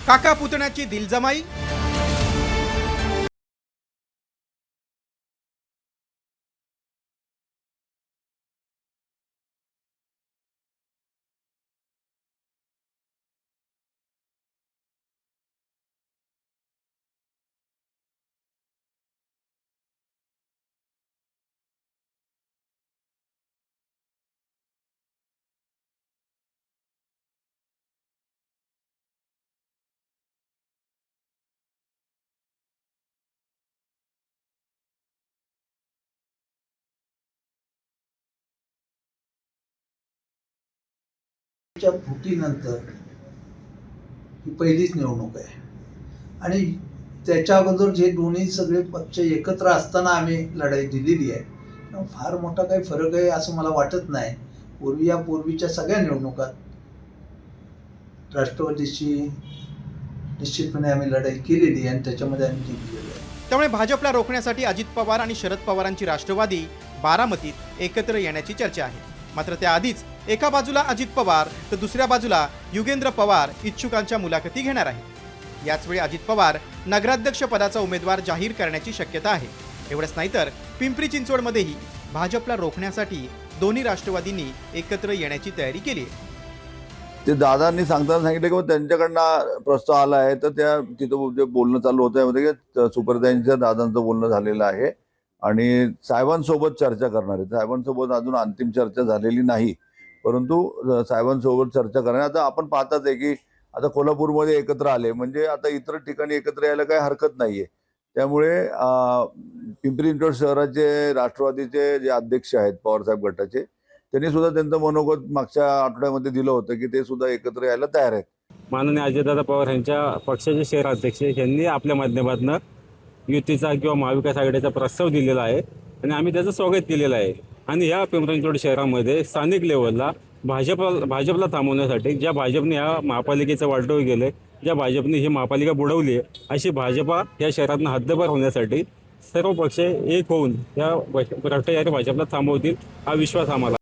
काका पुतण्याची दिलजमाई। फुटीनंतर ही पहिलीच निवडणूक आहे आणि त्याच्या अगोदर जे दोन्ही सगळे पक्ष एकत्र असताना आम्ही लढाई दिलेली आहे। फार मोठा काही फरक आहे असं मला वाटत नाही। पूर्वीच्या सगळ्या निवडणुकात राष्ट्रवादीशी निश्चितपणे आम्ही लढाई केलेली आहे आणि त्याच्यामध्ये आम्ही जिंकलेलो आहे। त्यामुळे भाजपला रोखण्यासाठी अजित पवार आणि शरद पवारांची राष्ट्रवादी बारामतीत एकत्र येण्याची चर्चा आहे। मात्र त्याआधीच एका बाजूला अजित पवार तर दुसऱ्या बाजूला युगेंद्र पवार इच्छुकांच्या मुलाखती घेणार आहे। याच वेळी अजित पवार नगराध्यक्ष पदाचा उमेदवार जाहीर करण्याची शक्यता आहे। एवढंच नाही तर पिंपरी चिंचवडमध्येही भाजपला रोखण्यासाठी दोन्ही राष्ट्रवादींनी एकत्र येण्याची तयारी केली आहे। ते दादांनी सांगताना सांगितलं की त्यांच्याकडनं प्रस्ताव आला आहे, तर त्या तिथं जे बोलणं चालू होतं यामध्ये की सुपरदांच्या दादांचं बोलणं झालेलं आहे आणि साहेबांसोबत चर्चा करणार आहे। साहेबांसोबत अजून अंतिम चर्चा झालेली नाही, परंतु साहेबांसोबत चर्चा करणार। आता आपण पाहताच आहे की आता कोल्हापूरमध्ये एकत्र आले म्हणजे आता इतर ठिकाणी एकत्र यायला काही हरकत नाहीये। त्यामुळे पिंपरी चिंचवड शहराचे राष्ट्रवादीचे जे अध्यक्ष आहेत पवारसाहेब गटाचे, त्यांनी सुद्धा त्यांचं मनोगत मागच्या आठवड्यामध्ये दिलं होतं की ते सुद्धा एकत्र यायला तयार आहेत। माननीय अजितदादा पवार यांच्या पक्षाचे शहराध्यक्ष यांनी आपल्या माध्यमातून युतीचा किंवा महाविकास आघाडीचा प्रस्ताव दिलेला आहे आणि आम्ही त्याचं स्वागत केलेलं आहे। आणि या पिंपरी चिंचवड शहरामध्ये स्थानिक लेवलला भाजपला थांबवण्यासाठी, ज्या भाजपने या महापालिकेचं वाटोळ केलं, ज्या भाजपने ही महापालिका बुडवली आहे, अशी भाजपा या शहरातून हद्दपार होण्यासाठी सर्व पक्ष एक होऊन या भ्रष्टाचारी भाजपला थांबवतील हा विश्वास आम्हाला